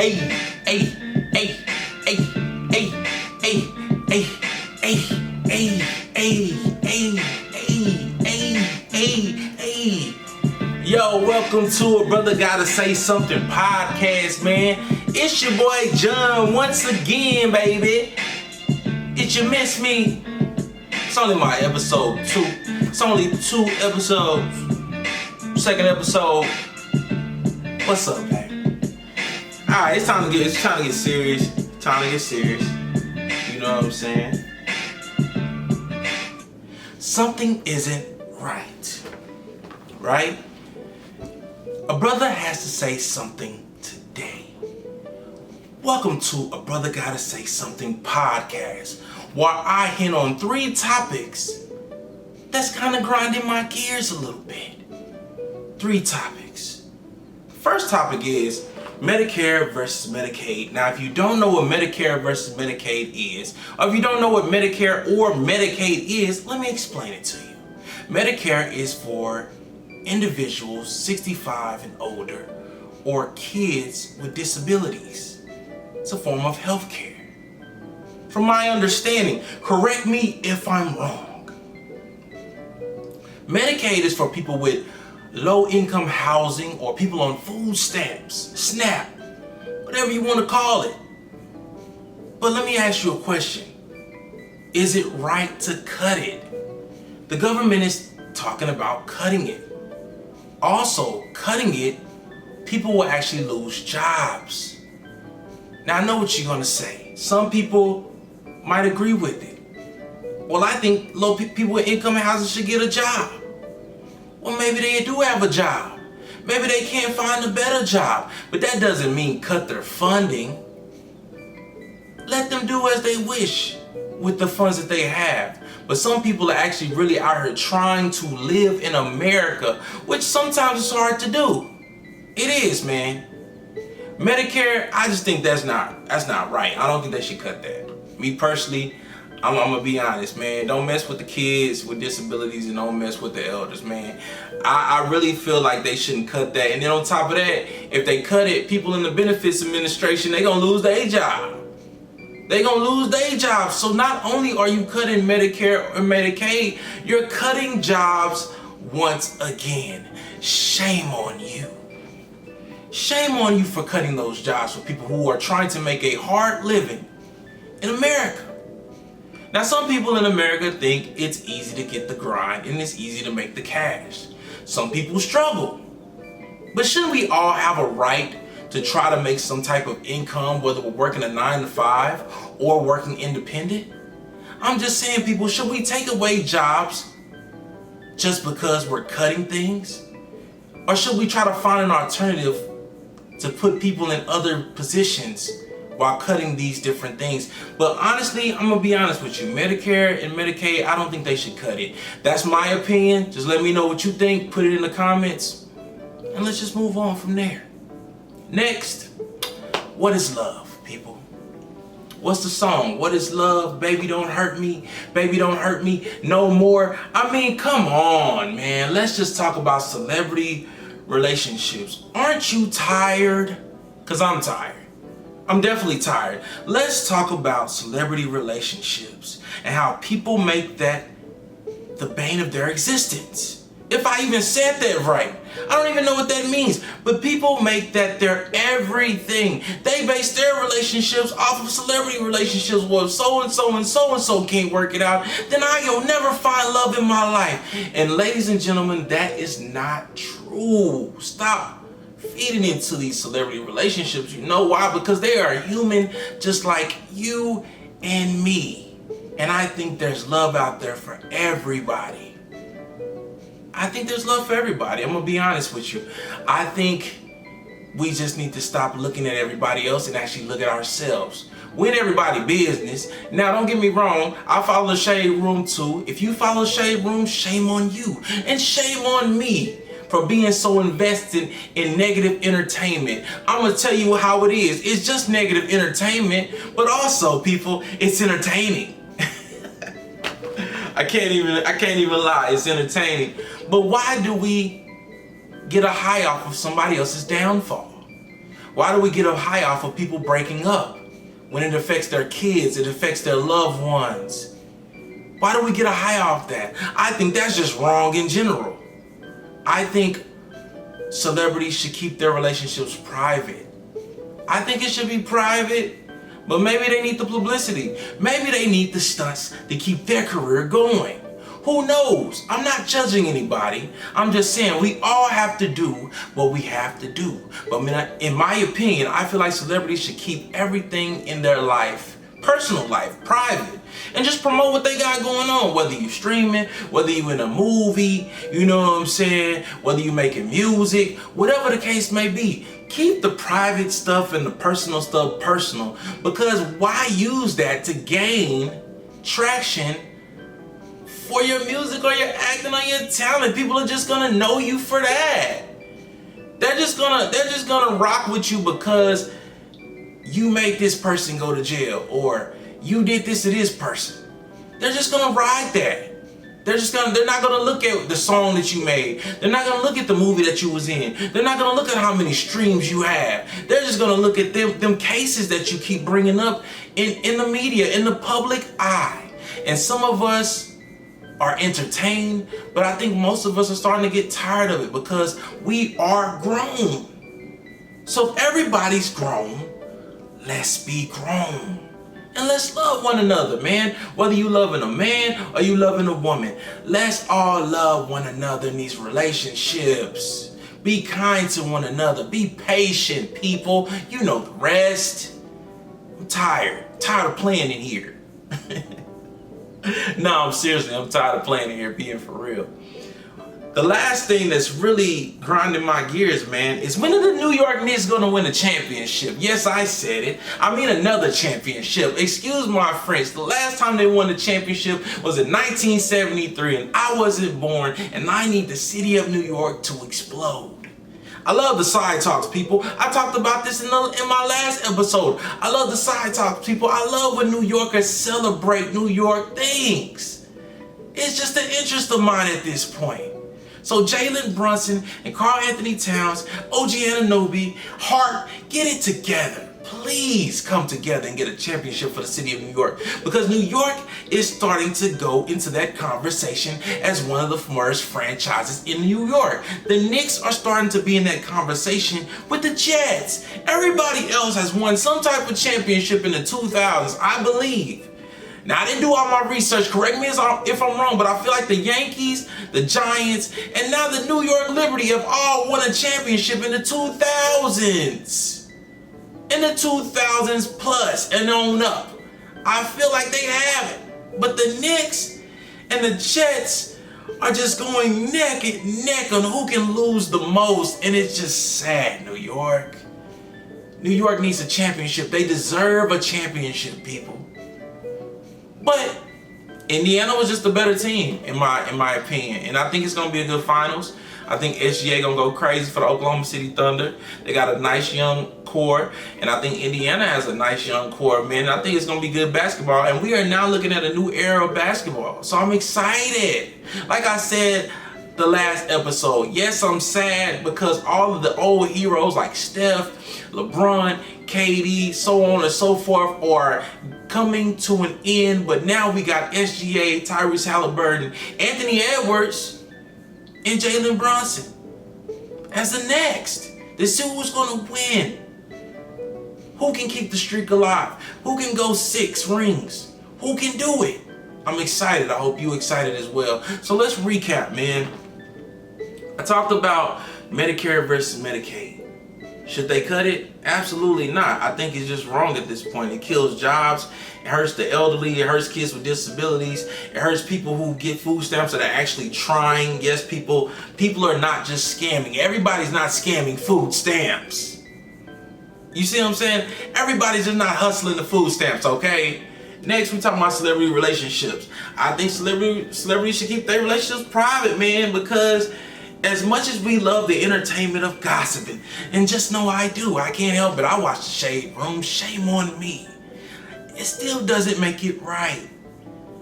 Hey, hey, hey, hey, hey, hey, hey, hey, hey, hey, hey, hey, hey, hey. Yo, welcome to a Brother Gotta Say Something podcast, man. It's your boy John once again, baby. Did you miss me? It's only my episode 2. It's only 2 episodes. Second episode. What's up, baby? Alright, it's time to get serious. Time to get serious. You know what I'm saying? Something isn't right. Right? A brother has to say something today. Welcome to a Brother Gotta Say Something podcast, where I hit on 3 topics that's kind of grinding my gears a little bit. 3 topics. First topic is Medicare versus Medicaid. Now, if you don't know what Medicare versus Medicaid is, or if you don't know what Medicare or Medicaid is, let me explain it to you. Medicare is for individuals 65 and older, or kids with disabilities. It's a form of health care. From my understanding, correct me if I'm wrong, Medicaid is for people with low-income housing or people on food stamps, SNAP, whatever you want to call it. But let me ask you a question. Is it right to cut it? The government is talking about cutting it. Also, cutting it, people will actually lose jobs. Now, I know what you're going to say. Some people might agree with it. Well, I think people with income and housing should get a job. Well, maybe they do have a job. Maybe they can't find a better job. But that doesn't mean cut their funding. Let them do as they wish with the funds that they have. But some people are actually really out here trying to live in America, which sometimes is hard to do. It is, man. Medicare, I just think that's not right. I don't think they should cut that. Me personally, I'm gonna be honest, man. Don't mess with the kids with disabilities and don't mess with the elders, man. I really feel like they shouldn't cut that. And then on top of that, if they cut it, people in the benefits administration, they gonna lose their job. They gonna lose their jobs. So not only are you cutting Medicare or Medicaid, you're cutting jobs once again. Shame on you. Shame on you for cutting those jobs for people who are trying to make a hard living in America. Now, some people in America think it's easy to get the grind and it's easy to make the cash. Some people struggle. But shouldn't we all have a right to try to make some type of income, whether we're working a 9 to 5 or working independent? I'm just saying, people, should we take away jobs just because we're cutting things? Or should we try to find an alternative to put people in other positions while cutting these different things? But honestly, I'm gonna be honest with you. Medicare and Medicaid, I don't think they should cut it. That's my opinion. Just let me know what you think. Put it in the comments. And let's just move on from there. Next, what is love, people? What's the song? What is love? Baby, don't hurt me. Baby, don't hurt me no more. I mean, come on, man. Let's just talk about celebrity relationships. Aren't you tired? Because I'm tired. I'm definitely tired. Let's talk about celebrity relationships and how people make that the bane of their existence. If I even said that right. I don't even know what that means. But people make that their everything. They base their relationships off of celebrity relationships. Well, if so-and-so and so-and-so can't work it out, then I'll never find love in my life. And ladies and gentlemen, that is not true. Stop feeding into these celebrity relationships. You know why? Because they are human just like you and me. And I think there's love out there for everybody. I think there's love for everybody. I'm gonna be honest with you. I think we just need to stop looking at everybody else and actually look at ourselves. We're in everybody's business. Now, don't get me wrong. I follow the Shade Room too. If you follow Shade Room, shame on you. And shame on me for being so invested in negative entertainment. I'm gonna tell you how it is. It's just negative entertainment, but also, people, it's entertaining. I can't even lie. It's entertaining. But why do we get a high off of somebody else's downfall? Why do we get a high off of people breaking up when it affects their kids, it affects their loved ones? Why do we get a high off that? I think that's just wrong in general. I think celebrities should keep their relationships private. I think it should be private, but maybe they need the publicity. Maybe they need the stunts to keep their career going. Who knows? I'm not judging anybody. I'm just saying we all have to do what we have to do. But in my opinion, I feel like celebrities should keep everything in their life, personal life, private, and just promote what they got going on. Whether you streaming, whether you in a movie, you know what I'm saying? Whether you making music, whatever the case may be. Keep the private stuff and the personal stuff personal, because why use that to gain traction for your music or your acting or your talent? People are just gonna know you for that. They're just gonna rock with you because you made this person go to jail or you did this to this person. They're just gonna ride that. They're not gonna look at the song that you made. They're not gonna look at the movie that you was in. They're not gonna look at how many streams you have. They're just gonna look at them cases that you keep bringing up in the media, in the public eye. And some of us are entertained, but I think most of us are starting to get tired of it because we are grown. So if everybody's grown, let's be grown. And let's love one another, man. Whether you loving a man or you loving a woman, let's all love one another in these relationships. Be kind to one another. Be patient, people. You know the rest. I'm tired of playing in here. No, I'm tired of playing in here, being for real. The last thing that's really grinding my gears, man, is when are the New York Knicks gonna win a championship? Yes, I said it. I mean another championship. Excuse my French. The last time they won the championship was in 1973, and I wasn't born, and I need the city of New York to explode. I love the side talks, people. I talked about this in my last episode. I love the side talks, people. I love when New Yorkers celebrate New York things. It's just an interest of mine at this point. So Jalen Brunson and Karl Anthony Towns, OG Anunoby, Hart, get it together. Please come together and get a championship for the city of New York, because New York is starting to go into that conversation as one of the first franchises in New York. The Knicks are starting to be in that conversation with the Jets. Everybody else has won some type of championship in the 2000s, I believe. Now, I didn't do all my research, correct me if I'm wrong, but I feel like the Yankees, the Giants, and now the New York Liberty have all won a championship in the 2000s. In the 2000s plus and on up. I feel like they have it. But the Knicks and the Jets are just going neck and neck on who can lose the most, and it's just sad, New York. New York needs a championship. They deserve a championship, people. But Indiana was just a better team, in my opinion. And I think it's going to be a good finals. I think SGA going to go crazy for the Oklahoma City Thunder. They got a nice young core. And I think Indiana has a nice young core, man. I think it's going to be good basketball. And we are now looking at a new era of basketball. So I'm excited. Like I said the last episode, yes, I'm sad because all of the old heroes like Steph, LeBron, KD, so on and so forth are coming to an end. But now we got SGA, Tyrese Halliburton, Anthony Edwards, and Jalen Brunson as the next. Let's see who's going to win. Who can keep the streak alive? Who can go 6 rings? Who can do it? I'm excited. I hope you're excited as well. So let's recap, man. I talked about Medicare versus Medicaid. Should they cut it? Absolutely not. I think it's just wrong at this point. It kills jobs. It hurts the elderly. It hurts kids with disabilities. It hurts people who get food stamps that are actually trying. Yes, people are not just scamming. Everybody's not scamming food stamps. You see what I'm saying? Everybody's just not hustling the food stamps, okay? Next, we talking about celebrity relationships. I think celebrities should keep their relationships private, man, because as much as we love the entertainment of gossiping, and just know I do, I can't help it. I watch the Shade Room, shame on me. It still doesn't make it right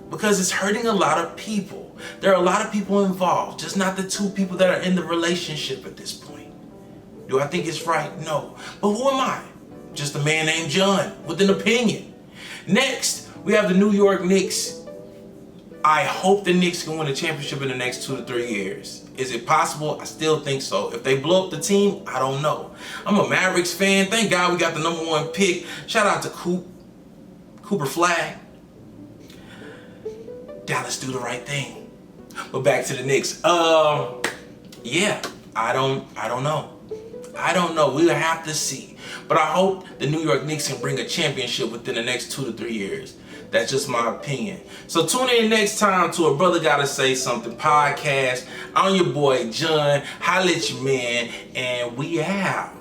because it's hurting a lot of people. There are a lot of people involved, just not the two people that are in the relationship at this point. Do I think it's right? No. But who am I? Just a man named John with an opinion. Next, we have the New York Knicks. I hope the Knicks can win a championship in the next 2 to 3 years. Is it possible? I still think so. If they blow up the team, I don't know. I'm a Mavericks fan. Thank God we got the #1 pick. Shout out to Cooper Flag. Dallas do the right thing. But back to the Knicks. Yeah, I don't know. I don't know. We'll have to see. But I hope the New York Knicks can bring a championship within the next 2 to 3 years. That's just my opinion. So tune in next time to A Brother Gotta Say Something podcast. I'm your boy, John. Holla at your man. And we out.